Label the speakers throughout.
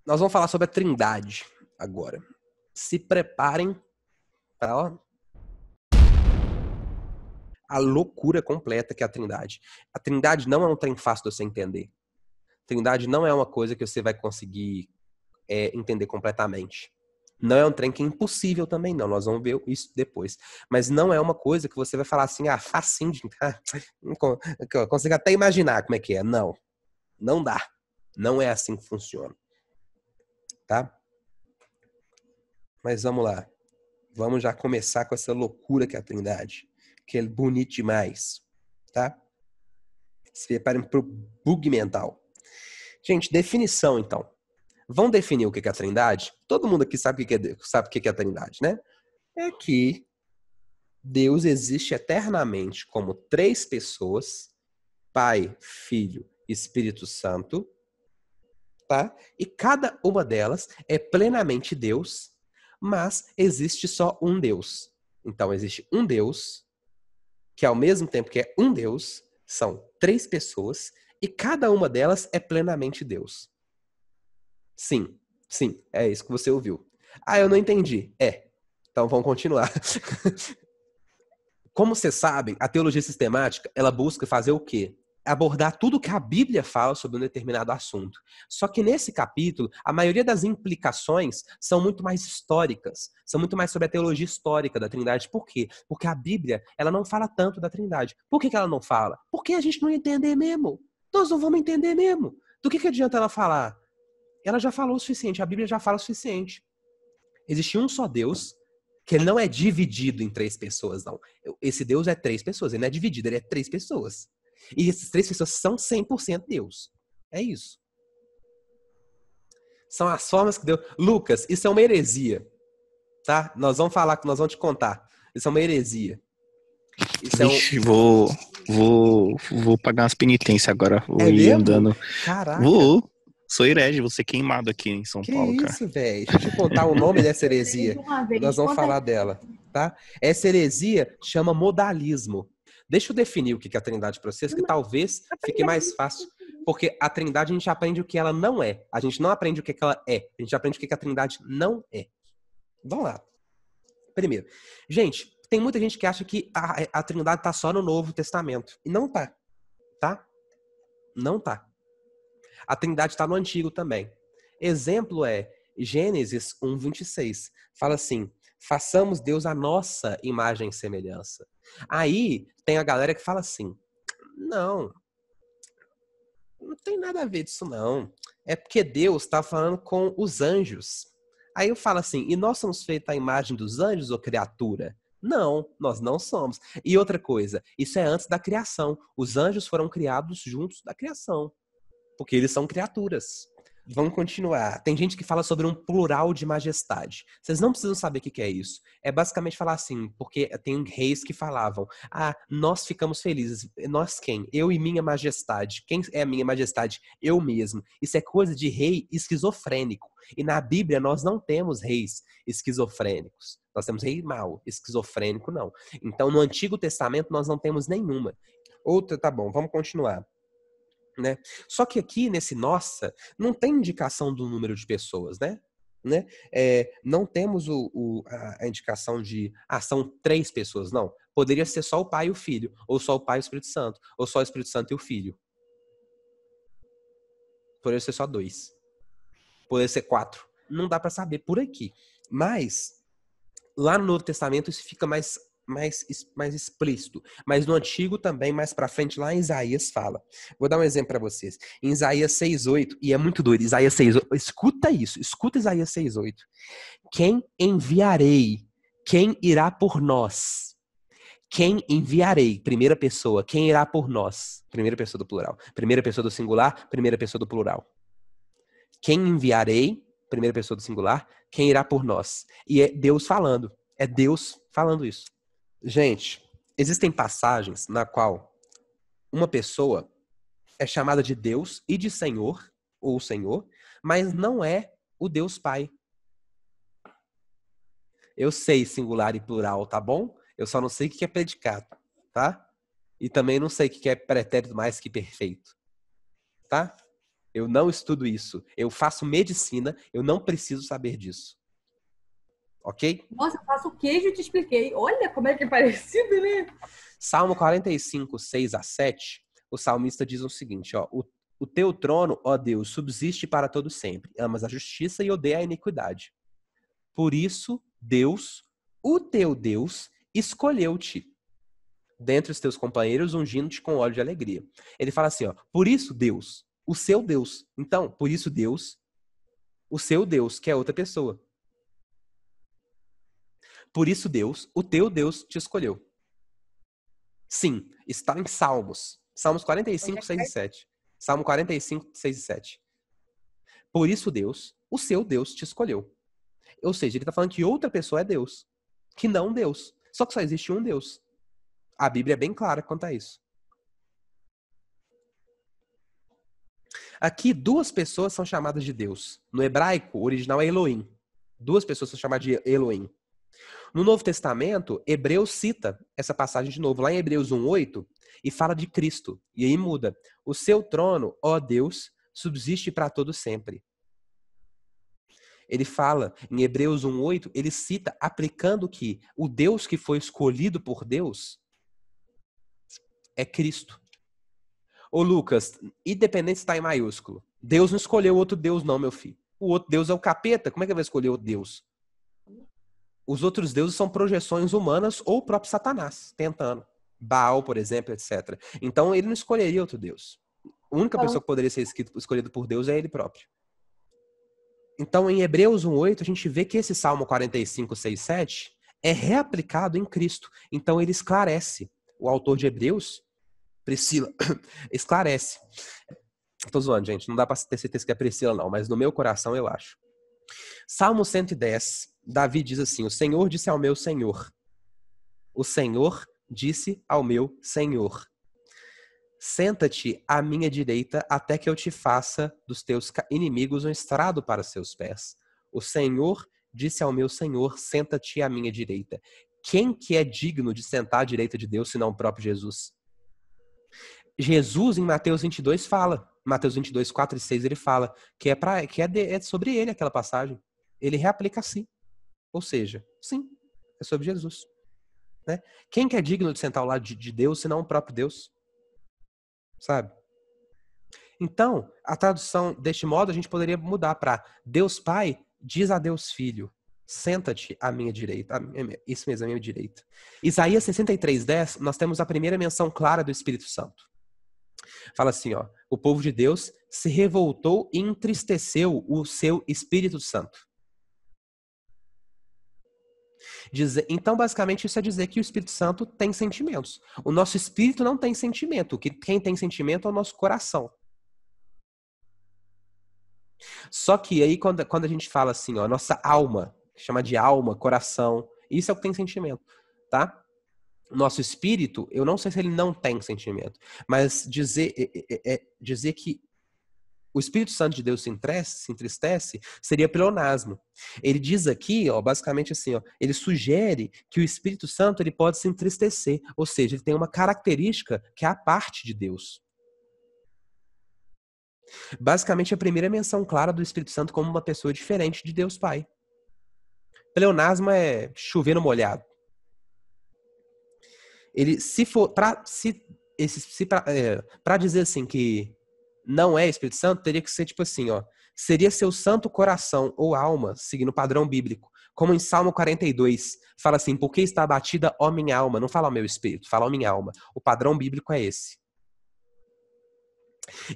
Speaker 1: Nós vamos falar sobre a Trindade agora. Se preparem para a loucura completa que é a Trindade. A Trindade não é um trem fácil de você entender. A Trindade não é uma coisa que você vai conseguir entender completamente. Não é um trem que é impossível também, não. Nós vamos ver isso depois. Mas não é uma coisa que você vai falar assim, facinho de... Eu consigo até imaginar como é que é. Não. Não dá. Não é assim que funciona. Tá? Mas vamos lá. Vamos já começar com essa loucura que é a Trindade. Que é bonito demais. Tá? Se preparem pro bug mental. Gente, definição, então. Vamos definir o que é a Trindade? Todo mundo aqui sabe o que é a Trindade, né? É que Deus existe eternamente como 3 pessoas, Pai, Filho e Espírito Santo, tá? E cada uma delas é plenamente Deus, mas existe só um Deus. Então, existe um Deus, que ao mesmo tempo que é um Deus, são 3 pessoas, e cada uma delas é plenamente Deus. Sim, é isso que você ouviu. Eu não entendi. Então vamos continuar. Como vocês sabem, a teologia sistemática, ela busca fazer o quê? Abordar tudo que a Bíblia fala sobre um determinado assunto. Só que nesse capítulo, a maioria das implicações são muito mais históricas, são muito mais sobre a teologia histórica da Trindade. Por quê? Porque a Bíblia, ela não fala tanto da Trindade. Por que ela não fala? Porque a gente não entender mesmo. Nós não vamos entender mesmo. Do que adianta ela falar? Ela já falou o suficiente, a Bíblia já fala o suficiente. Existe um só Deus, que ele não é dividido em 3 pessoas, não. Esse Deus é 3 pessoas, ele não é dividido, ele é 3 pessoas. E essas 3 pessoas são 100% Deus. É isso. São as formas que Deus... Lucas, isso é uma heresia, tá? Nós vamos te contar. Isso é uma heresia.
Speaker 2: Vixe, vou pagar umas penitências agora. Vou ir
Speaker 1: mesmo?
Speaker 2: andando.
Speaker 1: Caraca.
Speaker 2: Sou herege, vou ser queimado aqui em São Paulo, cara.
Speaker 1: Que isso, velho? Deixa eu te contar o nome dessa heresia. Nós vamos falar dela, tá? Essa heresia chama modalismo. Deixa eu definir o que é a Trindade para vocês, que talvez fique mais fácil. Porque a Trindade a gente aprende o que ela não é. A gente não aprende o que ela é. A gente aprende o que a Trindade não é. Vamos lá. Primeiro, gente, tem muita gente que acha que a Trindade tá só no Novo Testamento. E não tá. Tá? Não tá. A Trindade está no Antigo também. Exemplo é Gênesis 1:26. Fala assim: façamos Deus a nossa imagem e semelhança. Aí tem a galera que fala assim: não tem nada a ver disso não. É porque Deus está falando com os anjos. Aí eu falo assim: e nós somos feitos à imagem dos anjos ou criatura? Não, nós não somos. E outra coisa, isso é antes da criação. Os anjos foram criados juntos da criação. Porque eles são criaturas. Vamos continuar. Tem gente que fala sobre um plural de majestade. Vocês não precisam saber o que é isso. É basicamente falar assim, porque tem reis que falavam: nós ficamos felizes. Nós quem? Eu e minha majestade. Quem é a minha majestade? Eu mesmo. Isso é coisa de rei esquizofrênico. E na Bíblia nós não temos reis esquizofrênicos. Nós temos rei mau, esquizofrênico não. Então no Antigo Testamento nós não temos nenhuma. Outra, tá bom, vamos continuar. Né? Só que aqui nesse nossa não tem indicação do número de pessoas, né? Não temos a indicação de são 3 pessoas, não. Poderia ser só o Pai e o Filho, ou só o Pai e o Espírito Santo, ou só o Espírito Santo e o Filho. Poderia ser só 2. Poderia ser 4. Não dá para saber por aqui. Mas lá no Novo Testamento isso fica mais explícito. Mas no Antigo também, mais pra frente, lá em Isaías fala. Vou dar um exemplo para vocês. Em Isaías 6:8, e é muito doido, Isaías 6:8, escuta isso, escuta Isaías 6:8. Quem enviarei? Quem irá por nós? Quem enviarei? Primeira pessoa. Quem irá por nós? Primeira pessoa do plural. Primeira pessoa do singular, primeira pessoa do plural. Quem enviarei? Primeira pessoa do singular. Quem irá por nós? E é Deus falando. É Deus falando isso. Gente, existem passagens na qual uma pessoa é chamada de Deus e de Senhor, ou Senhor, mas não é o Deus Pai. Eu sei singular e plural, tá bom? Eu só não sei o que é predicado, tá? E também não sei o que é pretérito mais que perfeito, tá? Eu não estudo isso. Eu faço medicina, eu não preciso saber disso. Ok?
Speaker 3: Nossa, eu faço queijo e te expliquei. Olha como é que é parecido, né?
Speaker 1: Salmo 45, 6 a 7, o salmista diz o seguinte, ó, o teu trono, ó Deus, subsiste para todo sempre. Amas a justiça e odeia a iniquidade. Por isso, Deus, o teu Deus, escolheu-te dentre os teus companheiros, ungindo-te com óleo de alegria. Ele fala assim, ó, por isso Deus, o seu Deus. Então, por isso Deus, o seu Deus, que é outra pessoa. Por isso Deus, o teu Deus, te escolheu. Sim, está em Salmos. Salmos 45, 6 e 7. Salmo 45, 6 e 7. Por isso Deus, o seu Deus, te escolheu. Ou seja, ele está falando que outra pessoa é Deus, que não Deus. Só que só existe um Deus. A Bíblia é bem clara quanto a isso. Aqui, duas pessoas são chamadas de Deus. No hebraico, o original é Elohim. Duas pessoas são chamadas de Elohim. No Novo Testamento, Hebreus cita essa passagem de novo, lá em Hebreus 1:8, e fala de Cristo. E aí muda. O seu trono, ó Deus, subsiste para todo sempre. Ele fala, em Hebreus 1:8, ele cita aplicando que o Deus que foi escolhido por Deus é Cristo. Ô Lucas, independente se está em maiúsculo. Deus não escolheu outro Deus não, meu filho. O outro Deus é o capeta. Como é que ele vai escolher outro Deus? Os outros deuses são projeções humanas ou o próprio Satanás, tentando. Baal, por exemplo, etc. Então, ele não escolheria outro Deus. A única pessoa que poderia ser escolhida por Deus é ele próprio. Então, em Hebreus 1:8, a gente vê que esse Salmo 45, 6, 7 é reaplicado em Cristo. Então, ele esclarece. O autor de Hebreus, Priscila, esclarece. Tô zoando, gente. Não dá pra ter certeza que é Priscila, não. Mas no meu coração, eu acho. Salmo 110, Davi diz assim, o Senhor disse ao meu Senhor. O Senhor disse ao meu Senhor. Senta-te à minha direita até que eu te faça dos teus inimigos um estrado para seus pés. O Senhor disse ao meu Senhor, senta-te à minha direita. Quem que é digno de sentar à direita de Deus, senão o próprio Jesus? Jesus, em Mateus 22, fala. Mateus 22, 4 e 6, ele fala que é sobre ele aquela passagem. Ele reaplica assim. Ou seja, sim, é sobre Jesus. Né? Quem que é digno de sentar ao lado de Deus, senão o próprio Deus? Sabe? Então, a tradução deste modo, a gente poderia mudar para Deus Pai diz a Deus Filho, senta-te à minha direita. Isso mesmo, à minha direita. Isaías 63:10, nós temos a primeira menção clara do Espírito Santo. Fala assim, ó, o povo de Deus se revoltou e entristeceu o seu Espírito Santo. Então, basicamente, isso é dizer que o Espírito Santo tem sentimentos. O nosso espírito não tem sentimento. Quem tem sentimento é o nosso coração. Só que aí, quando a gente fala assim, ó, nossa alma, chama de alma, coração, isso é o que tem sentimento, tá? O nosso espírito, eu não sei se ele não tem sentimento, mas dizer que o Espírito Santo de Deus se entristece seria pleonasmo. Ele diz aqui, ó, basicamente assim, ó, ele sugere que o Espírito Santo ele pode se entristecer, ou seja, ele tem uma característica que é a parte de Deus. Basicamente, a primeira menção clara do Espírito Santo como uma pessoa diferente de Deus Pai. Pleonasmo é chover no molhado. Ele, se for para dizer assim que não é Espírito Santo, teria que ser tipo assim, ó, seria seu santo coração ou alma, seguindo o padrão bíblico. Como em Salmo 42, fala assim, por que está abatida, ó minha alma? Não fala ó meu espírito, fala ó minha alma. O padrão bíblico é esse.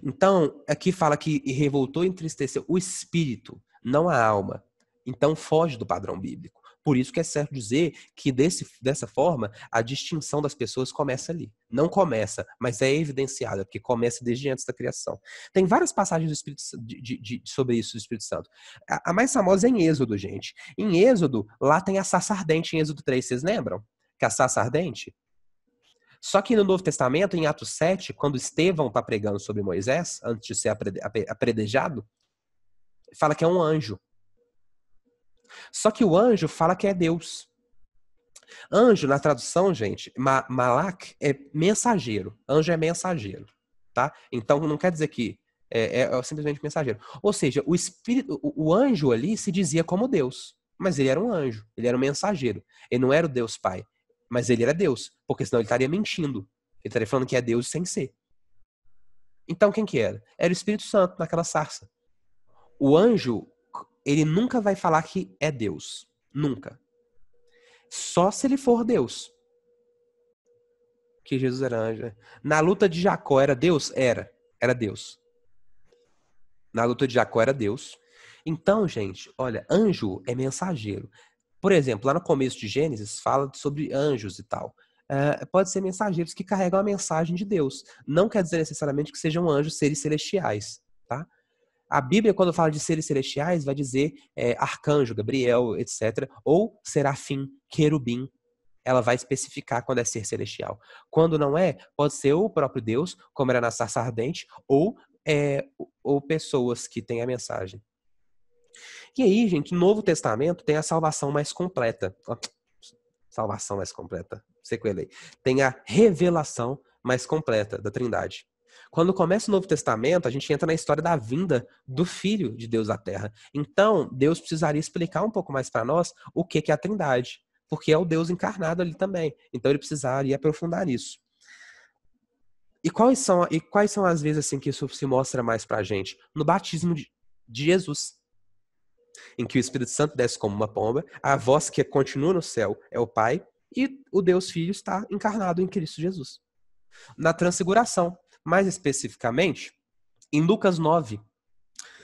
Speaker 1: Então, aqui fala que revoltou e entristeceu o espírito, não a alma. Então, foge do padrão bíblico. Por isso que é certo dizer que dessa forma, a distinção das pessoas começa ali. Não começa, mas é evidenciada, porque começa desde antes da criação. Tem várias passagens do Espírito, sobre isso do Espírito Santo. A mais famosa é em Êxodo, gente. Em Êxodo, lá tem a sarça ardente em Êxodo 3, vocês lembram? Que a sarça ardente? Só que no Novo Testamento, em Atos 7, quando Estevão está pregando sobre Moisés, antes de ser apredejado, fala que é um anjo. Só que o anjo fala que é Deus. Anjo, na tradução, gente, malak é mensageiro. Anjo é mensageiro, tá? Então, não quer dizer que É simplesmente mensageiro. Ou seja, o espírito, o anjo ali se dizia como Deus, mas ele era um anjo, ele era um mensageiro. Ele não era o Deus Pai, mas ele era Deus, porque senão ele estaria mentindo. Ele estaria falando que é Deus sem ser. Então quem que era? Era o Espírito Santo naquela sarça. O anjo, ele nunca vai falar que é Deus. Nunca. Só se ele for Deus. Que Jesus era anjo. Na luta de Jacó era Deus? Era Deus. Na luta de Jacó era Deus. Então, gente, olha, anjo é mensageiro. Por exemplo, lá no começo de Gênesis, fala sobre anjos e tal. Pode ser mensageiros que carregam a mensagem de Deus. Não quer dizer necessariamente que sejam anjos, seres celestiais, tá? A Bíblia, quando fala de seres celestiais, vai dizer arcanjo, Gabriel, etc. Ou serafim, querubim. Ela vai especificar quando é ser celestial. Quando não é, pode ser o próprio Deus, como era na sarça ardente, ou pessoas que têm a mensagem. E aí, gente, no Novo Testamento tem a salvação mais completa. Salvação mais completa. Sequelei. Tem a revelação mais completa da Trindade. Quando começa o Novo Testamento, a gente entra na história da vinda do Filho de Deus à Terra. Então, Deus precisaria explicar um pouco mais para nós o que é a Trindade. Porque é o Deus encarnado ali também. Então, ele precisaria aprofundar nisso. E quais são as vezes assim que isso se mostra mais pra gente? No batismo de Jesus, em que o Espírito Santo desce como uma pomba, a voz que continua no céu é o Pai, e o Deus Filho está encarnado em Cristo Jesus. Na transfiguração, mais especificamente, em Lucas 9,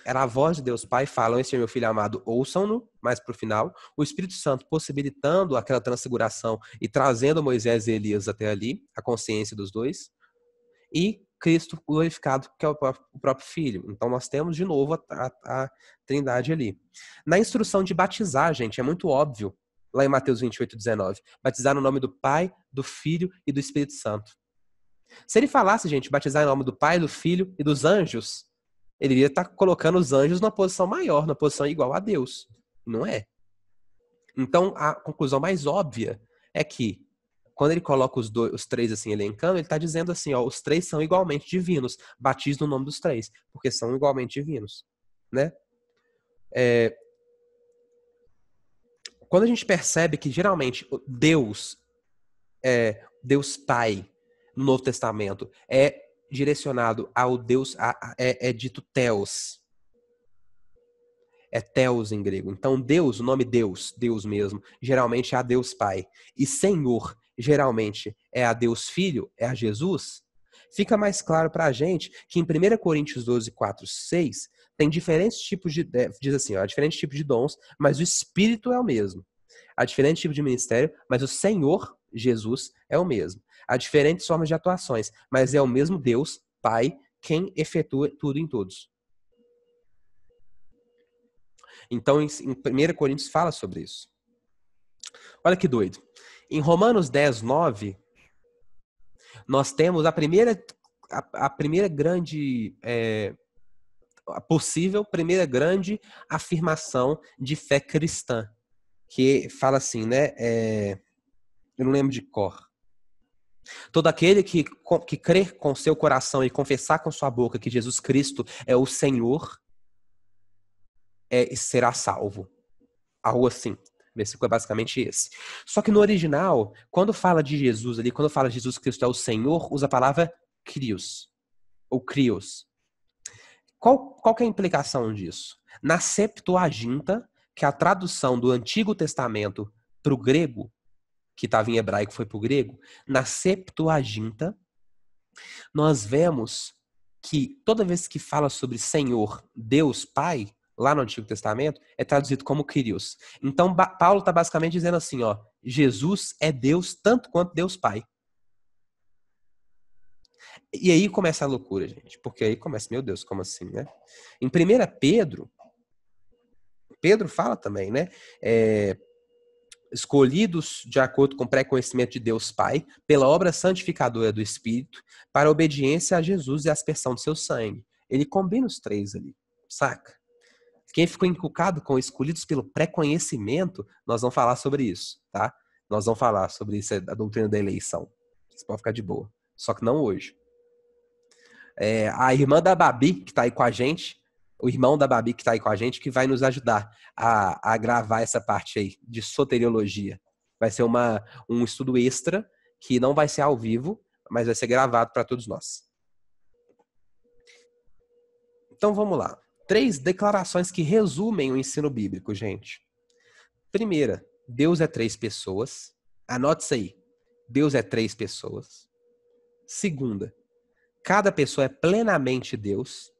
Speaker 1: era a voz de Deus Pai falando: "Esse é meu filho amado, ouçam-no", mais pro final, o Espírito Santo possibilitando aquela transfiguração e trazendo Moisés e Elias até ali, a consciência dos dois, e Cristo glorificado, que é o próprio Filho. Então nós temos de novo a Trindade ali. Na instrução de batizar, gente, é muito óbvio, lá em Mateus 28:19, batizar no nome do Pai, do Filho e do Espírito Santo. Se ele falasse, gente, batizar em nome do Pai, do Filho e dos anjos, ele iria estar colocando os anjos numa posição maior, numa posição igual a Deus. Não é? Então a conclusão mais óbvia é que quando ele coloca os três assim elencando, ele está dizendo assim, ó, os três são igualmente divinos. Batize no nome dos três, porque são igualmente divinos, né? Quando a gente percebe que geralmente Deus Pai no Novo Testamento é direcionado ao Deus, é dito Theos. É Theos em grego. Então Deus, o nome Deus mesmo, geralmente é a Deus Pai. E Senhor, geralmente é a Deus Filho, é a Jesus. Fica mais claro pra gente que em 1 Coríntios 12, 4, 6, tem diferentes tipos diz assim, ó, diferentes tipos de dons, mas o Espírito é o mesmo. Há diferentes tipos de ministério, mas o Senhor, Jesus, é o mesmo. Há diferentes formas de atuações, mas é o mesmo Deus, Pai, quem efetua tudo em todos. Então, em 1 Coríntios fala sobre isso. Olha que doido. Em Romanos 10, 9, nós temos a primeira grande, a possível primeira grande afirmação de fé cristã, que fala assim, né? Eu não lembro de cor. Todo aquele que crer com seu coração e confessar com sua boca que Jesus Cristo é o Senhor, será salvo. Algo assim. O versículo é basicamente esse. Só que no original, quando fala de Jesus ali, quando fala de Jesus Cristo é o Senhor, usa a palavra Krios. Ou Krios. Qual que é a implicação disso? Na Septuaginta, que é a tradução do Antigo Testamento para o grego, que estava em hebraico foi para o grego, na Septuaginta, nós vemos que toda vez que fala sobre Senhor, Deus Pai, lá no Antigo Testamento, é traduzido como Kyrios. Então, Paulo está basicamente dizendo assim, ó, Jesus é Deus tanto quanto Deus Pai. E aí começa a loucura, gente, porque aí começa, meu Deus, como assim, né? Em 1 Pedro fala também, né? Escolhidos de acordo com o pré-conhecimento de Deus Pai, pela obra santificadora do Espírito, para a obediência a Jesus e a aspersão do seu sangue. Ele combina os três ali, saca? Quem ficou inculcado com escolhidos pelo pré-conhecimento, nós vamos falar sobre isso, tá? Nós vamos falar sobre isso, a doutrina da eleição. Vocês podem ficar de boa. Só que não hoje. A irmã da Babi, que tá aí com a gente, o irmão da Babi que tá aí com a gente, que vai nos ajudar a gravar essa parte aí de soteriologia. Vai ser um estudo extra, que não vai ser ao vivo, mas vai ser gravado para todos nós. Então vamos lá. 3 declarações que resumem o ensino bíblico, gente. Primeira, Deus é 3 pessoas. Anote isso aí. Deus é 3 pessoas. Segunda, cada pessoa é plenamente Deus.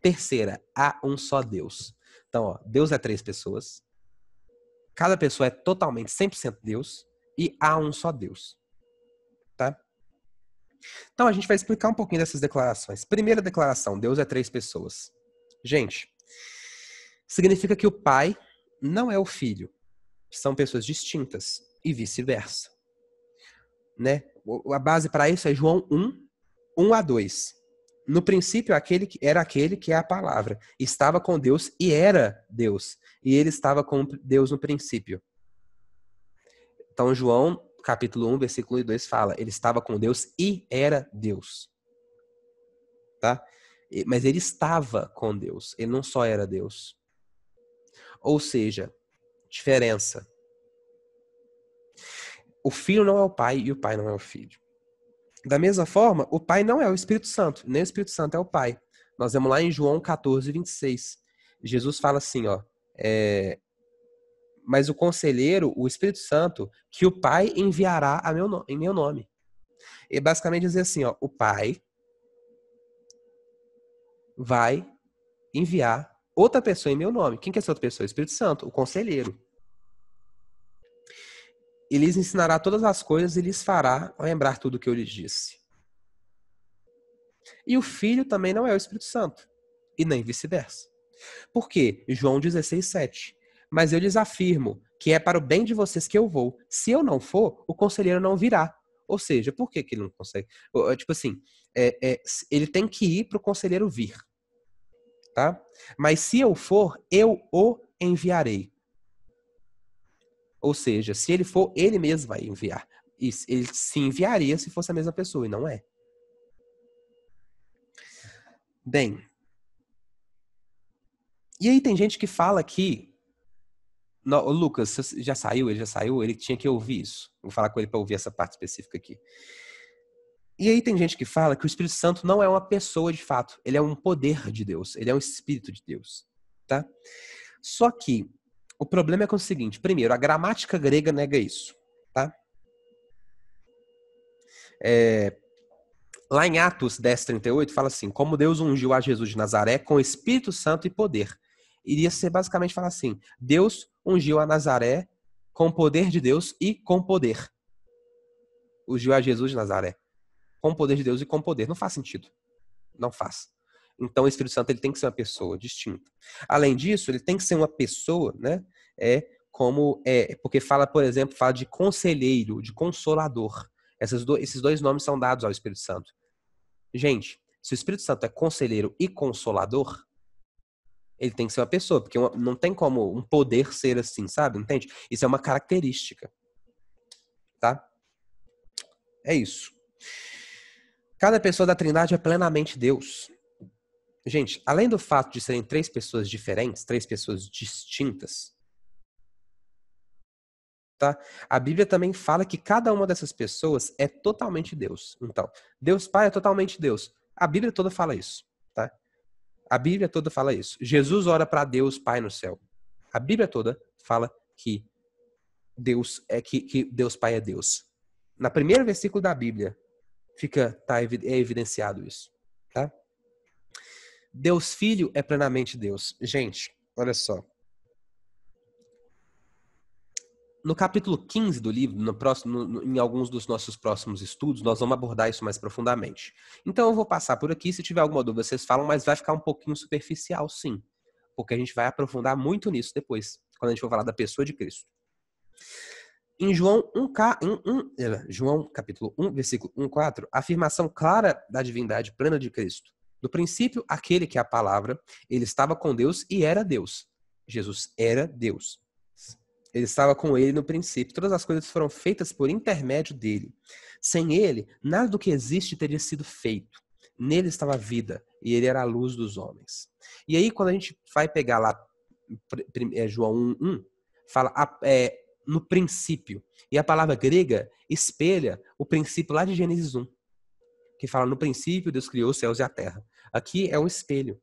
Speaker 1: Terceira, há um só Deus. Então, ó, Deus é 3 pessoas. Cada pessoa é totalmente 100% Deus. E há um só Deus. Tá? Então, a gente vai explicar um pouquinho dessas declarações. Primeira declaração, Deus é 3 pessoas. Gente, significa que o Pai não é o Filho. São pessoas distintas. E vice-versa. Né? A base para isso é João 1:1-2. No princípio, aquele que é a palavra. Estava com Deus e era Deus. E ele estava com Deus no princípio. Então, João, capítulo 1, versículo 1 e 2 fala, ele estava com Deus e era Deus. Tá? Mas ele estava com Deus. Ele não só era Deus. Ou seja, diferença. O Filho não é o Pai e o Pai não é o Filho. Da mesma forma, o Pai não é o Espírito Santo, nem o Espírito Santo é o Pai. Nós vemos lá em João 14:26. Jesus fala assim, ó, mas o Conselheiro, o Espírito Santo, que o Pai enviará em meu nome. E basicamente dizer assim, ó, o Pai vai enviar outra pessoa em meu nome. Quem que é essa outra pessoa? O Espírito Santo, o Conselheiro. E lhes ensinará todas as coisas e lhes fará lembrar tudo o que eu lhes disse. E o Filho também não é o Espírito Santo. E nem vice-versa. Por quê? João 16:7. Mas eu lhes afirmo que é para o bem de vocês que eu vou. Se eu não for, o Conselheiro não virá. Ou seja, por que ele não consegue? Tipo assim, ele tem que ir para o Conselheiro vir. Tá? Mas se eu for, eu o enviarei. Ou seja, se ele for, ele mesmo vai enviar. E ele se enviaria se fosse a mesma pessoa, e não é. Bem, e aí tem gente que fala que... Não, o Lucas, ele já saiu, ele tinha que ouvir isso. Vou falar com ele para ouvir essa parte específica aqui. E aí tem gente que fala que o Espírito Santo não é uma pessoa de fato, ele é um poder de Deus, ele é um Espírito de Deus. Tá? Só que o problema é com o seguinte, primeiro, a gramática grega nega isso, tá? Lá em Atos 10:38 fala assim, como Deus ungiu a Jesus de Nazaré com Espírito Santo e poder. Iria ser basicamente falar assim, Deus ungiu a Nazaré com o poder de Deus e com poder. Ungiu a Jesus de Nazaré com o poder de Deus e com poder. Não faz sentido. Não faz. Então, o Espírito Santo ele tem que ser uma pessoa distinta. Além disso, ele tem que ser uma pessoa, né? Porque fala, por exemplo, fala de conselheiro, de consolador. Esses dois nomes são dados ao Espírito Santo. Gente, se o Espírito Santo é conselheiro e consolador, ele tem que ser uma pessoa, porque não tem como um poder ser assim, sabe? Entende? Isso é uma característica. Tá? É isso. Cada pessoa da Trindade é plenamente Deus. Gente, além do fato de serem 3 pessoas diferentes, 3 pessoas distintas, tá? A Bíblia também fala que cada uma dessas pessoas é totalmente Deus. Então, Deus Pai é totalmente Deus. A Bíblia toda fala isso, tá? A Bíblia toda fala isso. Jesus ora para Deus Pai no céu. A Bíblia toda fala que Deus Pai é Deus. Na primeira versículo da Bíblia é evidenciado isso, tá? Deus Filho é plenamente Deus. Gente, olha só. No capítulo 15 do livro, em alguns dos nossos próximos estudos, nós vamos abordar isso mais profundamente. Então eu vou passar por aqui, se tiver alguma dúvida vocês falam, mas vai ficar um pouquinho superficial, sim. Porque a gente vai aprofundar muito nisso depois, quando a gente for falar da pessoa de Cristo. Em João capítulo 1, versículo 1:4, a afirmação clara da divindade plena de Cristo. No princípio, aquele que é a palavra, ele estava com Deus e era Deus. Jesus era Deus. Ele estava com ele no princípio. Todas as coisas foram feitas por intermédio dele. Sem ele, nada do que existe teria sido feito. Nele estava a vida, e ele era a luz dos homens. E aí, quando a gente vai pegar lá João 1:1, fala no princípio. E a palavra grega espelha o princípio lá de Gênesis 1, que fala no princípio Deus criou os céus e a terra. Aqui é um espelho.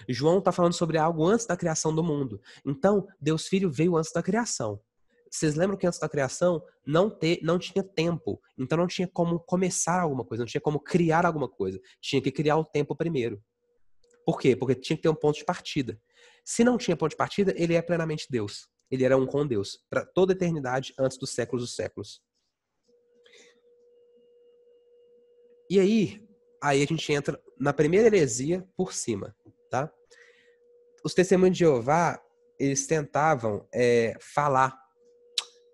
Speaker 1: João está falando sobre algo antes da criação do mundo. Então, Deus Filho veio antes da criação. Vocês lembram que antes da criação não tinha tempo. Então não tinha como começar alguma coisa, não tinha como criar alguma coisa. Tinha que criar o tempo primeiro. Por quê? Porque tinha que ter um ponto de partida. Se não tinha ponto de partida, ele é plenamente Deus. Ele era um com Deus, para toda a eternidade, antes dos séculos. E aí a gente entra na primeira heresia por cima, tá? Os testemunhos de Jeová, eles tentavam falar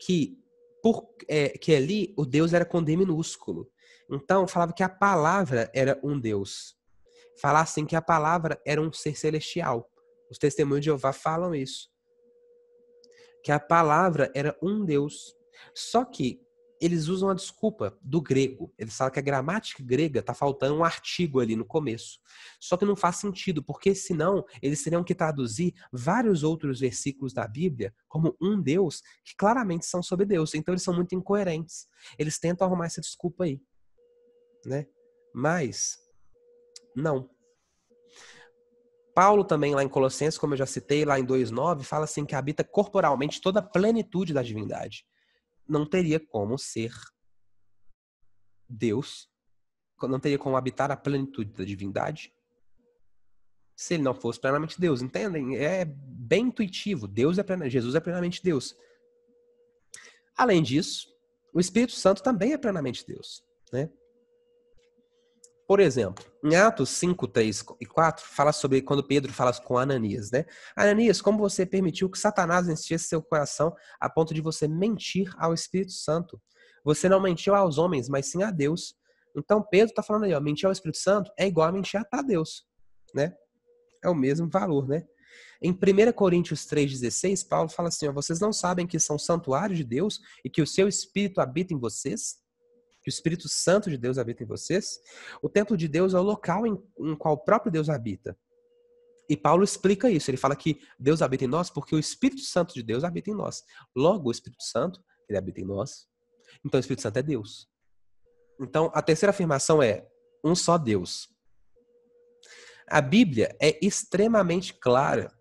Speaker 1: que ali o Deus era com D minúsculo. Então, falava que a palavra era um Deus. Falar assim que a palavra era um ser celestial. Os testemunhos de Jeová falam isso. Que a palavra era um Deus. Só que eles usam a desculpa do grego. Eles falam que a gramática grega tá faltando um artigo ali no começo. Só que não faz sentido, porque senão eles teriam que traduzir vários outros versículos da Bíblia como um Deus, que claramente são sobre Deus. Então eles são muito incoerentes. Eles tentam arrumar essa desculpa aí, né? Mas não. Paulo também lá em Colossenses, como eu já citei, lá em 2:9, fala assim que habita corporalmente toda a plenitude da divindade. Não teria como ser Deus, não teria como habitar a plenitude da divindade se ele não fosse plenamente Deus, entendem? É bem intuitivo. Jesus é plenamente Deus. Além disso, o Espírito Santo também é plenamente Deus, né? Por exemplo, em Atos 5, 3 e 4, fala sobre quando Pedro fala com Ananias, né? Ananias, como você permitiu que Satanás enchesse seu coração a ponto de você mentir ao Espírito Santo? Você não mentiu aos homens, mas sim a Deus. Então Pedro está falando aí, ó, mentir ao Espírito Santo é igual a mentir a Deus, né? É o mesmo valor, né? Em 1 Coríntios 3,16, Paulo fala assim, ó, vocês não sabem que são santuários de Deus e que o seu Espírito habita em vocês? Que o Espírito Santo de Deus habita em vocês? O templo de Deus é o local em qual o próprio Deus habita. E Paulo explica isso. Ele fala que Deus habita em nós porque o Espírito Santo de Deus habita em nós. Logo, o Espírito Santo, ele habita em nós. Então, o Espírito Santo é Deus. Então, a terceira afirmação é um só Deus. A Bíblia é extremamente clara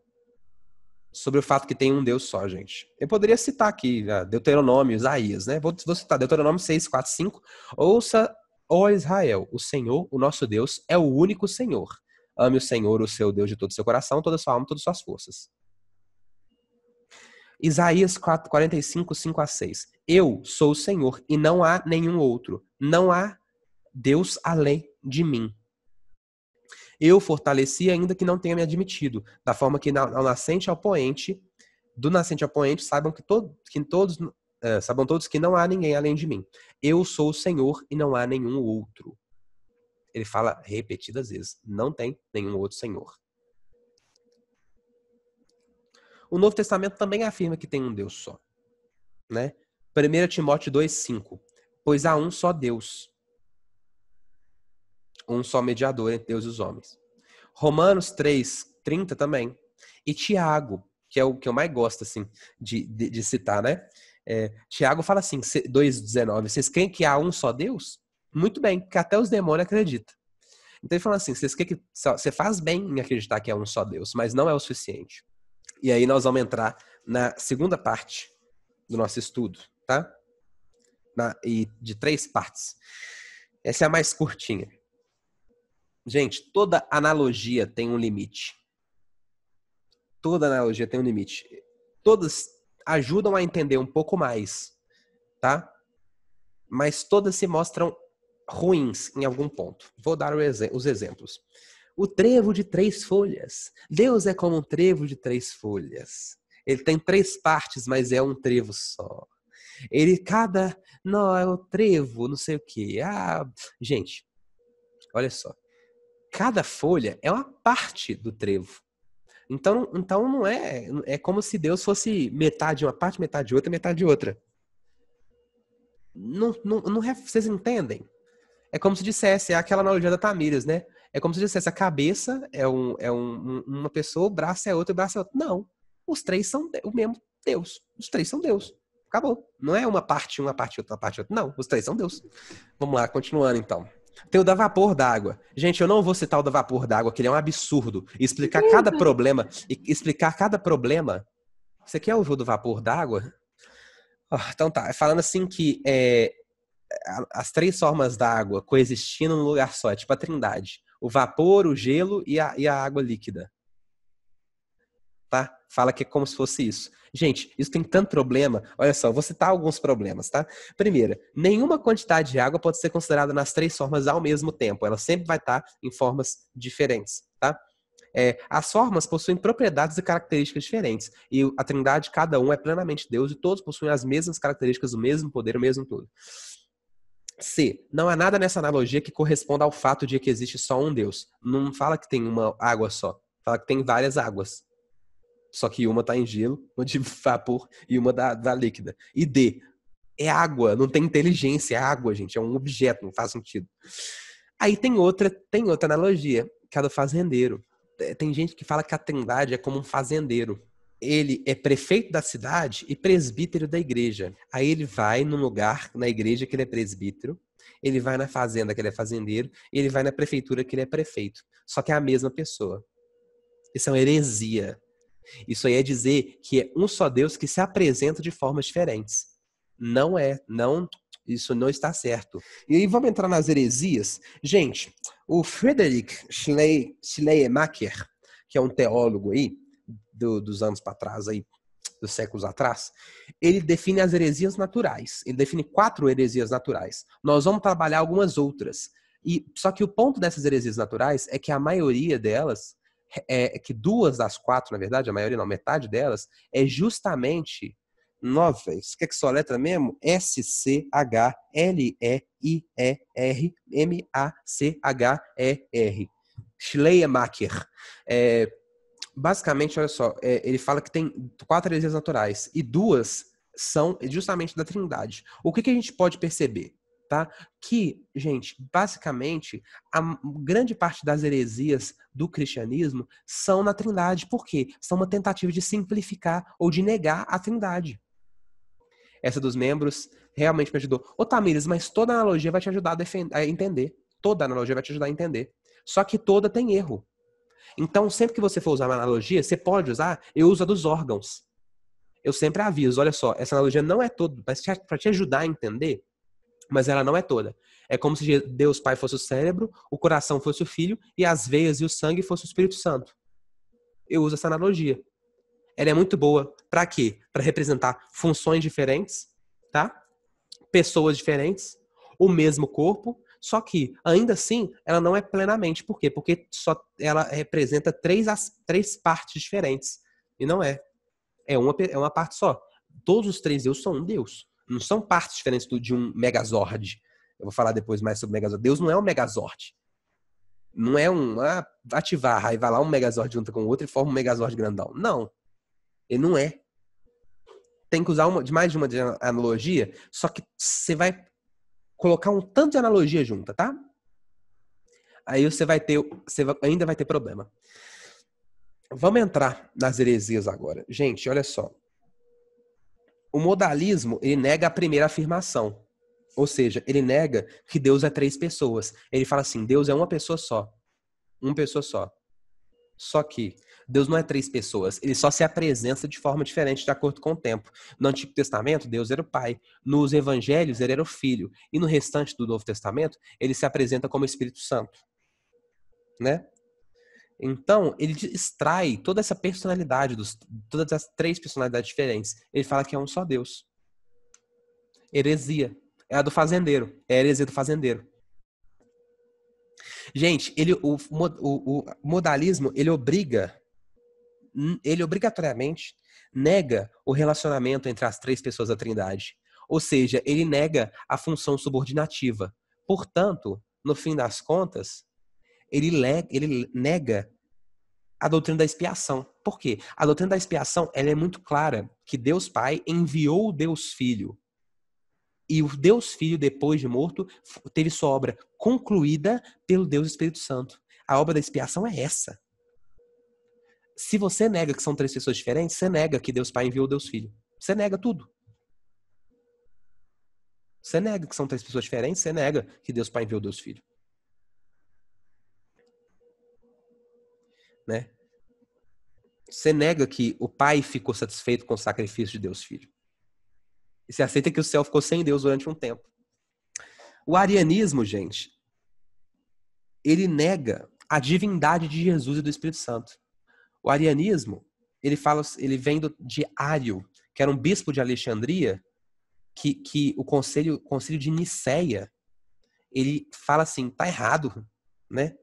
Speaker 1: sobre o fato que tem um Deus só, gente. Eu poderia citar aqui Deuteronômio, Isaías, né? Vou citar Deuteronômio 6, 4, 5. Ouça, ó Israel, o Senhor, o nosso Deus, é o único Senhor. Ame o Senhor, o seu Deus, de todo o seu coração, toda a sua alma, todas as suas forças. Isaías 4, 45, 5 a 6. Eu sou o Senhor e não há nenhum outro. Não há Deus além de mim. Eu fortaleci ainda que não tenha me admitido, da forma que ao nascente ao poente, do nascente ao poente, saibam todos que não há ninguém além de mim. Eu sou o Senhor e não há nenhum outro. Ele fala repetidas vezes, não tem nenhum outro Senhor. O Novo Testamento também afirma que tem um Deus só, né? 1 Timóteo 2,5. Pois há um só Deus, um só mediador entre Deus e os homens. Romanos 3:30 também. E Tiago, que é o que eu mais gosto assim, de citar, né? Tiago fala assim, 2:19. Vocês creem que há um só Deus? Muito bem, porque até os demônios acreditam. Então ele fala assim, você faz bem em acreditar que é um só Deus, mas não é o suficiente. E aí nós vamos entrar na segunda parte do nosso estudo, tá? E de 3 partes. Essa é a mais curtinha. Gente, toda analogia tem um limite. Toda analogia tem um limite. Todas ajudam a entender um pouco mais, tá? Mas todas se mostram ruins em algum ponto. Vou dar os exemplos. O trevo de 3 folhas. Deus é como um trevo de 3 folhas. Ele tem 3 partes, mas é um trevo só. Não, é o trevo, não sei o quê. Gente, olha só. Cada folha é uma parte do trevo. Então não é como se Deus fosse metade de uma parte, metade de outra, metade de outra. Não, vocês entendem? É como se dissesse, é aquela analogia da Tamires, né? É como se dissesse, a cabeça uma pessoa, o braço é outro, o braço é outro. Não. Os três são o mesmo Deus. Os três são Deus. Acabou. Não é uma parte outra, uma parte outra. Não, os três são Deus. Vamos lá, continuando então. Tem o da vapor d'água. Gente, eu não vou citar o da vapor d'água, que ele é um absurdo. Explicar cada problema. Você quer ouvir o do vapor d'água? Então tá. Falando assim que as três formas d'água coexistindo num lugar só. É tipo a trindade. O vapor, o gelo e a água líquida. Tá? Fala que é como se fosse isso. Gente, isso tem tanto problema. Olha só, vou citar alguns problemas, tá? Primeiro, nenhuma quantidade de água pode ser considerada nas três formas ao mesmo tempo. Ela sempre vai estar em formas diferentes, tá? As formas possuem propriedades e características diferentes. E a trindade, cada um é plenamente Deus e todos possuem as mesmas características, o mesmo poder, o mesmo tudo. C. Não há nada nessa analogia que corresponda ao fato de que existe só um Deus. Não fala que tem uma água só. Fala que tem várias águas. Só que uma tá em gelo, uma de vapor e uma da líquida. E D. É água, não tem inteligência, é água, gente. É um objeto, não faz sentido. Aí tem outra analogia, que é a do fazendeiro. Tem gente que fala que a trindade é como um fazendeiro. Ele é prefeito da cidade e presbítero da igreja. Aí ele vai num lugar, na igreja, que ele é presbítero. Ele vai na fazenda, que ele é fazendeiro. E ele vai na prefeitura, que ele é prefeito. Só que é a mesma pessoa. Isso é uma heresia. Isso aí é dizer que é um só Deus que se apresenta de formas diferentes. Isso não está certo. E aí vamos entrar nas heresias. Gente, o Friedrich Schleiermacher, que é um teólogo aí, dos anos para trás, aí, dos séculos atrás, ele define as heresias naturais. Ele define 4 heresias naturais. Nós vamos trabalhar algumas outras. Só que o ponto dessas heresias naturais é que a maioria delas, que 2 das 4, na verdade, a maioria não, metade delas, é justamente... Nossa, isso que só letra mesmo? Schleiermacher. Schleiermacher. Basicamente, olha só, ele fala que tem 4 heresias naturais e 2 são justamente da trindade. O que a gente pode perceber? Tá? Que, gente, basicamente, a grande parte das heresias do cristianismo são na trindade. Por quê? São uma tentativa de simplificar ou de negar a trindade. Essa dos membros realmente me ajudou. Ô, Tamires, mas toda analogia vai te ajudar a entender. Toda analogia vai te ajudar a entender. Só que toda tem erro. Então, sempre que você for usar uma analogia, você pode usar, eu uso a dos órgãos. Eu sempre aviso, olha só, essa analogia não é toda, para te ajudar a entender, mas ela não é toda. É como se Deus Pai fosse o cérebro, o coração fosse o Filho, e as veias e o sangue fosse o Espírito Santo. Eu uso essa analogia. Ela é muito boa. Para quê? Para representar funções diferentes, tá? Pessoas diferentes, o mesmo corpo, só que, ainda assim, ela não é plenamente. Por quê? Porque ela representa 3 partes diferentes. E não é. É uma parte só. Todos os 3 deuses são um deus. Não são partes diferentes de um Megazord. Eu vou falar depois mais sobre o Megazord. Deus não é um Megazord. Não é ativar, aí vai lá um Megazord junto com o outro e forma um Megazord grandão. Não. Ele não é. Tem que usar mais de uma analogia, só que você vai colocar um tanto de analogia junta, tá? Aí você ainda vai ter problema. Vamos entrar nas heresias agora. Gente, olha só. O modalismo, ele nega a primeira afirmação. Ou seja, ele nega que Deus é 3 pessoas. Ele fala assim, Deus é uma pessoa só. Uma pessoa só. Só que Deus não é 3 pessoas. Ele só se apresenta de forma diferente de acordo com o tempo. No Antigo Testamento, Deus era o Pai. Nos Evangelhos, ele era o Filho. E no restante do Novo Testamento, ele se apresenta como Espírito Santo. Né? Então, ele extrai toda essa personalidade, todas as 3 personalidades diferentes. Ele fala que é um só Deus. Heresia. É a do fazendeiro. É a heresia do fazendeiro. Gente, o modalismo, ele obrigatoriamente nega o relacionamento entre as 3 pessoas da Trindade. Ou seja, ele nega a função subordinativa. Portanto, no fim das contas, ele nega a doutrina da expiação. Por quê? A doutrina da expiação ela é muito clara, que Deus Pai enviou o Deus Filho E o Deus Filho, depois de morto, teve sua obra concluída pelo Deus Espírito Santo. A obra da expiação é essa. Se você nega que são três pessoas diferentes, você nega que Deus Pai enviou Deus Filho. Você nega tudo. Você nega que são três pessoas diferentes, você nega que Deus Pai enviou Deus Filho. Né? Você nega que o Pai ficou satisfeito com o sacrifício de Deus Filho. E você aceita que o céu ficou sem Deus durante um tempo. O arianismo, gente, ele nega a divindade de Jesus e do Espírito Santo. O arianismo, ele vem de Ário, que era um bispo de Alexandria, que o concílio de Nicéia, ele fala assim, tá errado, né?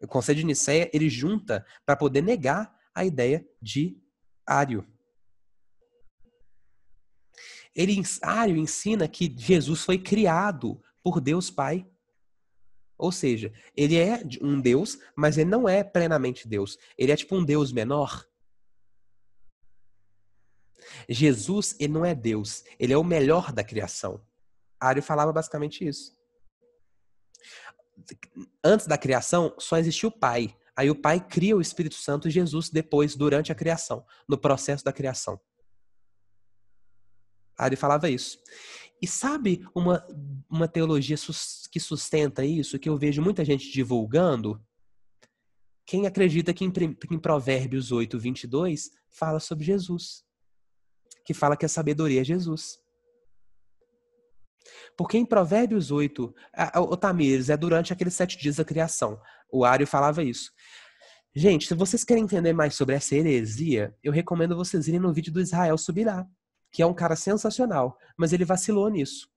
Speaker 1: O concílio de Nicéia, ele junta para poder negar a ideia de Ário. Ário ensina que Jesus foi criado por Deus Pai. Ou seja, ele é um Deus, mas ele não é plenamente Deus. Ele é tipo um Deus menor. Jesus, ele não é Deus. Ele é o melhor da criação. Ário falava basicamente isso. Antes da criação, só existia o Pai. Aí o Pai cria o Espírito Santo e Jesus depois, durante a criação, no processo da criação. Ário falava isso. E sabe uma teologia que sustenta isso, que eu vejo muita gente divulgando? Quem acredita que em Provérbios 8, 22, fala sobre Jesus. Que fala que a sabedoria é Jesus. Porque em Provérbios 8, o Tamires, é durante aqueles 7 dias da criação. O Ário falava isso. Gente, se vocês querem entender mais sobre essa heresia, eu recomendo vocês irem no vídeo do Israel Subirá, que é um cara sensacional, mas ele vacilou nisso.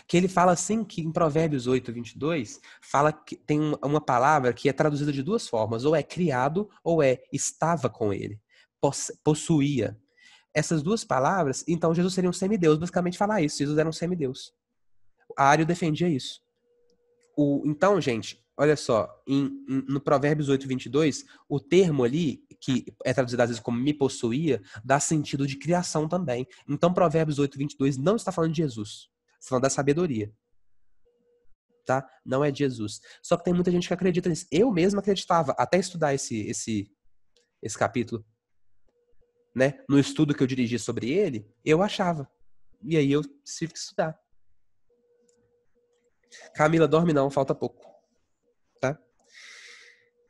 Speaker 1: Que ele fala assim, que em Provérbios 8, 22, fala que tem uma palavra que é traduzida de duas formas, ou é criado, ou é estava com ele, possuía. Essas duas palavras, então Jesus seria um semideus, basicamente falar isso, Jesus era um semideus. Ário defendia isso. Então, gente, olha só, no Provérbios 8, 22, o termo ali, que é traduzido às vezes como me possuía, dá sentido de criação também. Então, Provérbios 8, 22 não está falando de Jesus, está falando da sabedoria. Tá? Não é de Jesus. Só que tem muita gente que acredita nisso. Eu mesmo acreditava, até estudar esse capítulo, né? No estudo que eu dirigi sobre ele, eu achava. E aí eu tive que estudar. Camila, dorme não, falta pouco. Tá?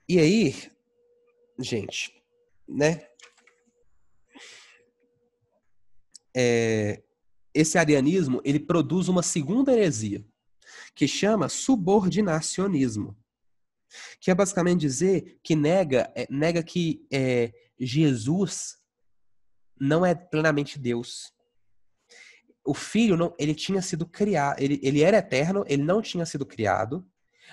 Speaker 1: E aí, gente, né? Esse arianismo, ele produz uma segunda heresia, que chama subordinacionismo. Que é basicamente dizer que nega que Jesus não é plenamente Deus. O Filho, não, ele tinha sido criado, ele era eterno, ele não tinha sido criado,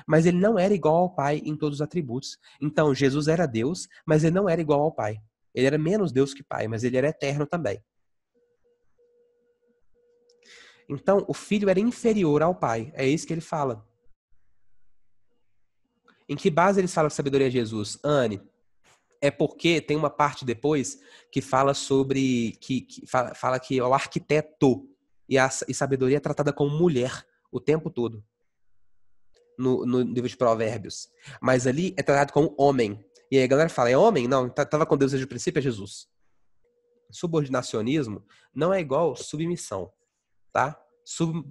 Speaker 1: mas ele não era igual ao Pai em todos os atributos. Então, Jesus era Deus, mas ele não era igual ao Pai. Ele era menos Deus que Pai, mas ele era eterno também. Então, o Filho era inferior ao Pai. É isso que ele fala. Em que base eles falam que sabedoria é Jesus? Anne, é porque tem uma parte depois que fala sobre fala que é o arquiteto e sabedoria é tratada como mulher o tempo todo no livro de Provérbios, mas ali é tratado como homem. E aí a galera fala, é homem? Não, estava com Deus desde o princípio, é Jesus. Subordinacionismo não é igual submissão, tá?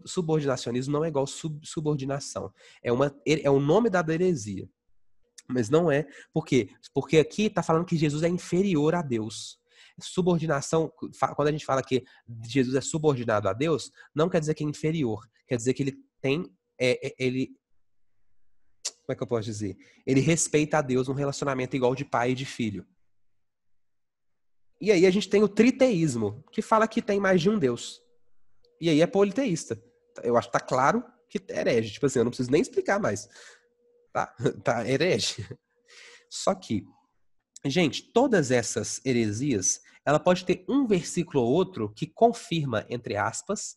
Speaker 1: Subordinacionismo não é igual subordinação. É o nome da heresia. Mas não é. Por quê? Porque aqui está falando que Jesus é inferior a Deus. Subordinação, quando a gente fala que Jesus é subordinado a Deus, não quer dizer que é inferior. Quer dizer que ele tem... como é que eu posso dizer? Ele respeita a Deus num relacionamento igual de pai e de filho. E aí a gente tem o triteísmo, que fala que tem mais de um Deus. E aí é politeísta. Eu acho que tá claro que é herege. Tipo assim, eu não preciso nem explicar mais. Tá herege. Só que, gente, todas essas heresias, ela pode ter um versículo ou outro que confirma, entre aspas,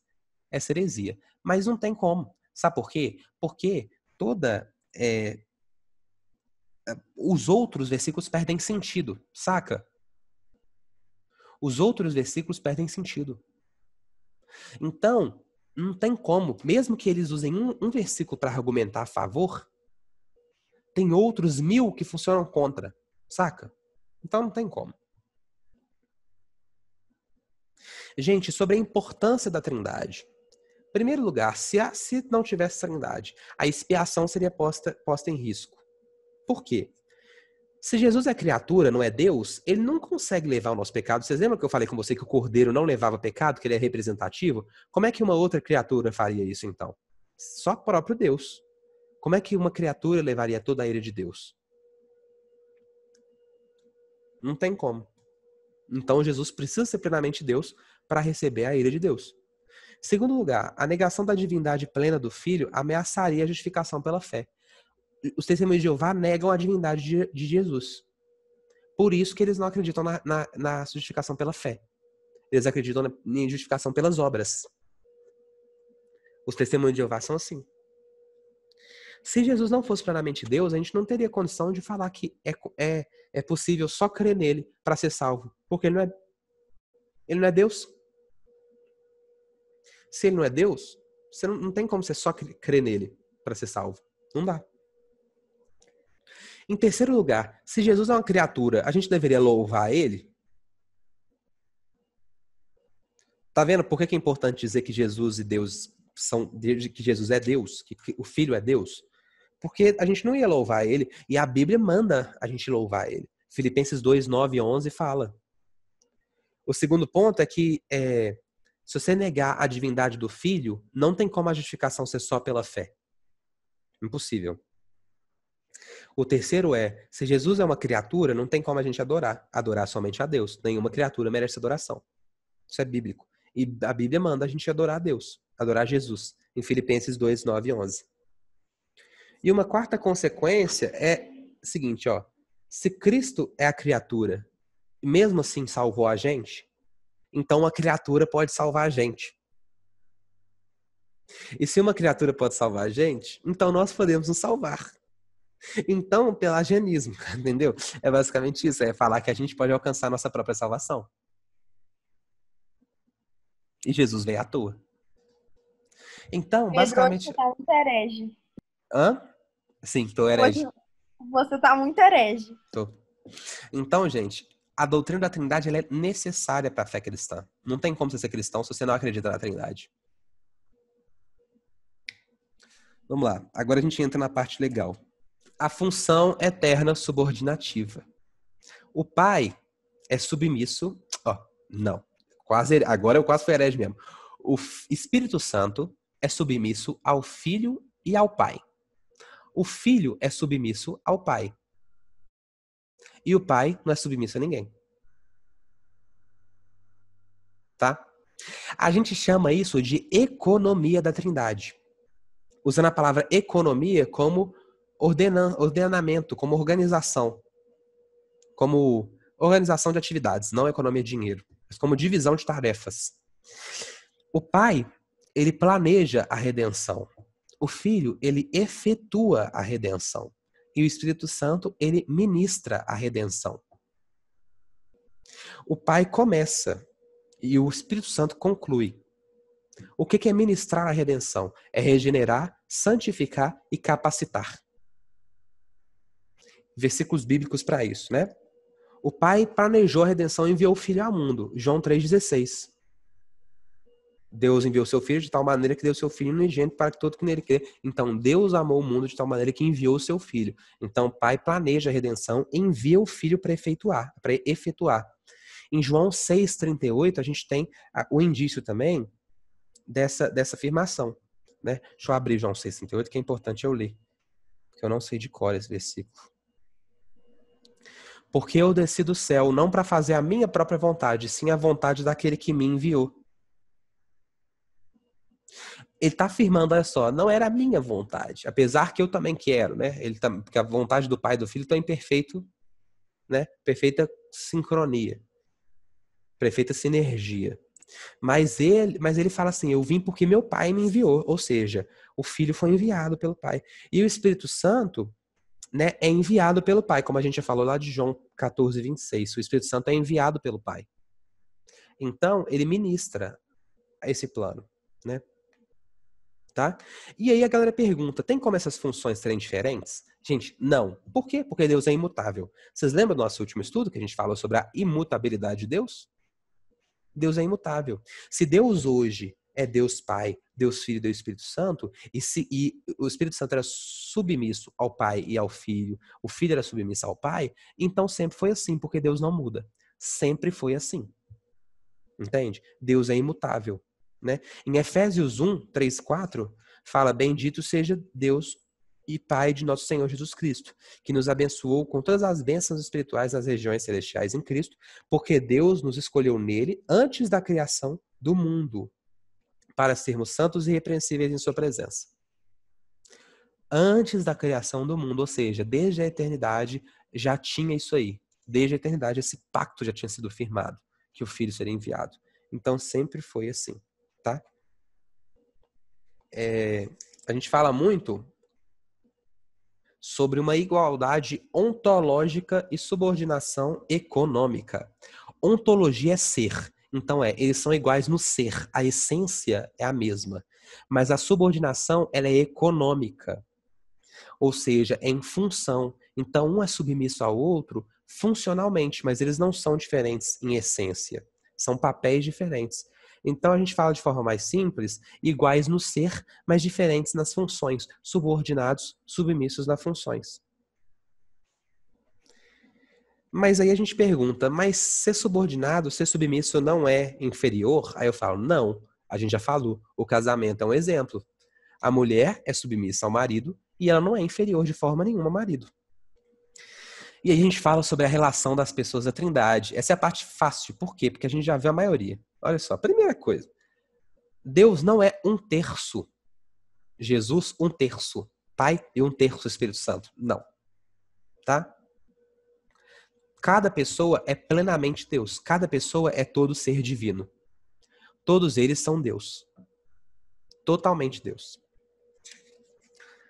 Speaker 1: essa heresia. Mas não tem como. Sabe por quê? Porque os outros versículos perdem sentido, saca? Os outros versículos perdem sentido. Então, não tem como, mesmo que eles usem um versículo para argumentar a favor, tem outros 1000 que funcionam contra, saca? Então não tem como. Gente, sobre a importância da Trindade. Em primeiro lugar, se não tivesse Trindade, a expiação seria posta em risco. Por quê? Se Jesus é criatura, não é Deus, ele não consegue levar o nosso pecado. Vocês lembram que eu falei com você que o cordeiro não levava pecado, que ele é representativo? Como é que uma outra criatura faria isso, então? Só o próprio Deus. Como é que uma criatura levaria toda a ira de Deus? Não tem como. Então Jesus precisa ser plenamente Deus para receber a ira de Deus. Segundo lugar, a negação da divindade plena do Filho ameaçaria a justificação pela fé. Os testemunhos de Jeová negam a divindade de Jesus. Por isso que eles não acreditam na justificação pela fé. Eles acreditam em justificação pelas obras. Os testemunhos de Jeová são assim. Se Jesus não fosse plenamente Deus, a gente não teria condição de falar que é possível só crer nele para ser salvo. Porque ele não é Deus. Se ele não é Deus, você não tem como você só crer nele para ser salvo. Não dá. Em terceiro lugar, se Jesus é uma criatura, a gente deveria louvar ele? Tá vendo por que é importante dizer que Jesus e Deus que Jesus é Deus, que o Filho é Deus? Porque a gente não ia louvar ele, e a Bíblia manda a gente louvar ele. Filipenses 2, 9 e 11 fala. O segundo ponto é que se você negar a divindade do Filho, não tem como a justificação ser só pela fé. Impossível. O terceiro se Jesus é uma criatura, não tem como a gente adorar somente a Deus. Nenhuma criatura merece adoração. Isso é bíblico. E a Bíblia manda a gente adorar a Deus, adorar Jesus, em Filipenses 2, 9 e 11. E uma quarta consequência é o seguinte, ó. Se Cristo é a criatura, e mesmo assim salvou a gente, então uma criatura pode salvar a gente. E se uma criatura pode salvar a gente, então nós podemos nos salvar. Então, pelagianismo, entendeu? É basicamente isso, é falar que a gente pode alcançar a nossa própria salvação. E Jesus veio à toa. Então, basicamente...
Speaker 3: Pedro, você tá muito herege.
Speaker 1: Hã? Sim, tô herege.
Speaker 3: Você tá muito herege.
Speaker 1: Tô. Então, gente, a doutrina da Trindade ela é necessária para a fé cristã. Não tem como você ser cristão se você não acredita na Trindade. Vamos lá. Agora a gente entra na parte legal. A função eterna subordinativa. O Pai é submisso... não. Agora eu quase fui herege mesmo. O Espírito Santo é submisso ao Filho e ao Pai. O Filho é submisso ao Pai. E o Pai não é submisso a ninguém. Tá? A gente chama isso de economia da Trindade. Usando a palavra economia como ordenamento, como organização. Como organização de atividades, não economia de dinheiro, mas como divisão de tarefas. O Pai, ele planeja a redenção. O Filho, ele efetua a redenção. E o Espírito Santo, ele ministra a redenção. O Pai começa e o Espírito Santo conclui. O que é ministrar a redenção? É regenerar, santificar e capacitar. Versículos bíblicos para isso, né? O Pai planejou a redenção e enviou o Filho ao mundo. João 3,16. Deus enviou seu Filho de tal maneira que deu seu Filho unigênito para que todo que nele crê. Então, Deus amou o mundo de tal maneira que enviou o seu Filho. Então, o Pai planeja a redenção e envia o Filho para efetuar. Em João 6,38, a gente tem o indício também dessa afirmação. Né? Deixa eu abrir João 6,38, que é importante eu ler. Porque eu não sei de cor esse versículo. Porque eu desci do céu não para fazer a minha própria vontade, sim a vontade daquele que me enviou. Ele está afirmando, olha só, não era a minha vontade, apesar que eu também quero, né? Porque a vontade do Pai e do Filho está em perfeita sincronia, perfeita sinergia. Mas ele fala assim, eu vim porque meu Pai me enviou, ou seja, o Filho foi enviado pelo Pai. E o Espírito Santo, né, é enviado pelo Pai, como a gente já falou lá de João 14, 26. O Espírito Santo é enviado pelo Pai. Então, ele ministra esse plano, né? Tá? E aí a galera pergunta, tem como essas funções serem diferentes? Gente, não. Por quê? Porque Deus é imutável. Vocês lembram do nosso último estudo que a gente falou sobre a imutabilidade de Deus? Deus é imutável. Se Deus hoje é Deus Pai, Deus Filho e Deus Espírito Santo, e o Espírito Santo era submisso ao Pai e ao Filho, o Filho era submisso ao Pai, então sempre foi assim, porque Deus não muda. Sempre foi assim. Entende? Deus é imutável. Né? Em Efésios 1, 3, 4, fala: bendito seja Deus e Pai de nosso Senhor Jesus Cristo, que nos abençoou com todas as bênçãos espirituais nas regiões celestiais em Cristo, porque Deus nos escolheu nele antes da criação do mundo, para sermos santos e irrepreensíveis em sua presença. Antes da criação do mundo, ou seja, desde a eternidade já tinha isso aí. Desde a eternidade esse pacto já tinha sido firmado, que o Filho seria enviado. Então sempre foi assim, tá? A gente fala muito sobre uma igualdade ontológica e subordinação econômica. Ontologia é ser. Então eles são iguais no ser. A essência é a mesma. Mas a subordinação, ela é econômica. Ou seja, é em função. Então um é submisso ao outro funcionalmente, mas eles não são diferentes em essência. São papéis diferentes. Então a gente fala de forma mais simples, iguais no ser, mas diferentes nas funções, subordinados, submissos nas funções. Mas aí a gente pergunta, mas ser subordinado, ser submisso não é inferior? Aí eu falo, não, a gente já falou, o casamento é um exemplo. A mulher é submissa ao marido e ela não é inferior de forma nenhuma ao marido. E aí a gente fala sobre a relação das pessoas da Trindade. Essa é a parte fácil. Por quê? Porque a gente já viu a maioria. Olha só, primeira coisa. Deus não é um terço. Jesus, um terço. Pai e um terço Espírito Santo. Não. Tá? Cada pessoa é plenamente Deus. Cada pessoa é todo ser divino. Todos eles são Deus. Totalmente Deus.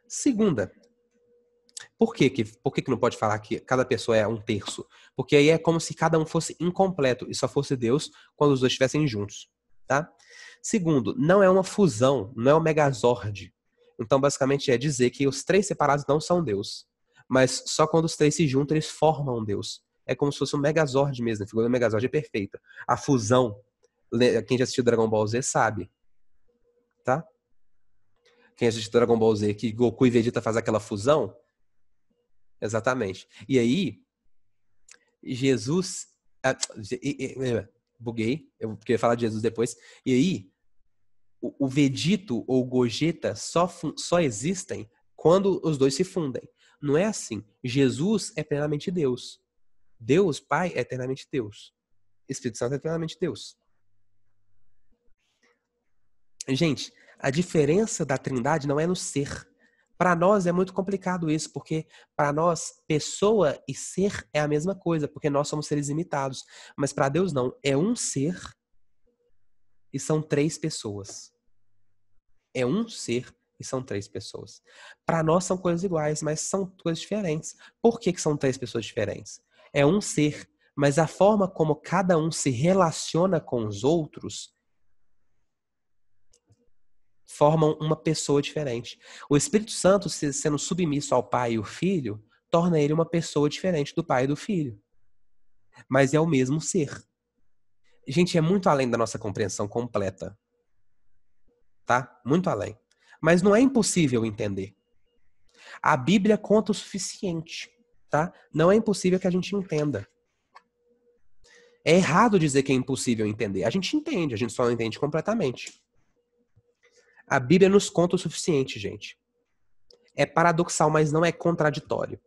Speaker 1: Segunda. Por que não pode falar que cada pessoa é um terço? Porque aí é como se cada um fosse incompleto e só fosse Deus quando os dois estivessem juntos, tá? Segundo, não é uma fusão, não é um megazord. Então, basicamente, é dizer que os três separados não são Deus. Mas só quando os três se juntam, eles formam Deus. É como se fosse um megazord mesmo, a figura do megazord é perfeita. A fusão, quem já assistiu Dragon Ball Z sabe, tá? Quem assistiu Dragon Ball Z, que Goku e Vegeta fazem aquela fusão, exatamente. E aí, Jesus... buguei, eu queria falar de Jesus depois. E aí, o Vegito ou o Gogeta só existem quando os dois se fundem. Não é assim. Jesus é plenamente Deus. Deus, Pai, é eternamente Deus. Espírito Santo é eternamente Deus. Gente, a diferença da Trindade não é no ser. Para nós é muito complicado isso, porque para nós, pessoa e ser é a mesma coisa, porque nós somos seres imitados. Mas para Deus não, é um ser e são três pessoas. É um ser e são três pessoas. Para nós são coisas iguais, mas são coisas diferentes. Por que são três pessoas diferentes? É um ser, mas a forma como cada um se relaciona com os outros formam uma pessoa diferente. O Espírito Santo, sendo submisso ao Pai e o Filho, torna ele uma pessoa diferente do Pai e do Filho. Mas é o mesmo ser. Gente, é muito além da nossa compreensão completa. Tá? Muito além. Mas não é impossível entender. A Bíblia conta o suficiente. Tá? Não é impossível que a gente entenda. É errado dizer que é impossível entender. A gente entende, a gente só não entende completamente. A Bíblia nos conta o suficiente, gente. É paradoxal, mas não é contraditório.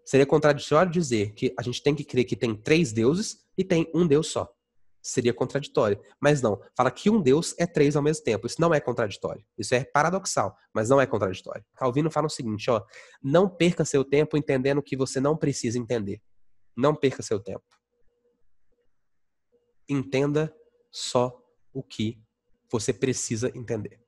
Speaker 1: Seria contraditório dizer que a gente tem que crer que tem três deuses e tem um Deus só. Seria contraditório. Mas não. Fala que um Deus é três ao mesmo tempo. Isso não é contraditório. Isso é paradoxal, mas não é contraditório. Calvino fala o seguinte, ó. Não perca seu tempo entendendo o que você não precisa entender. Não perca seu tempo. Entenda só o que você precisa entender.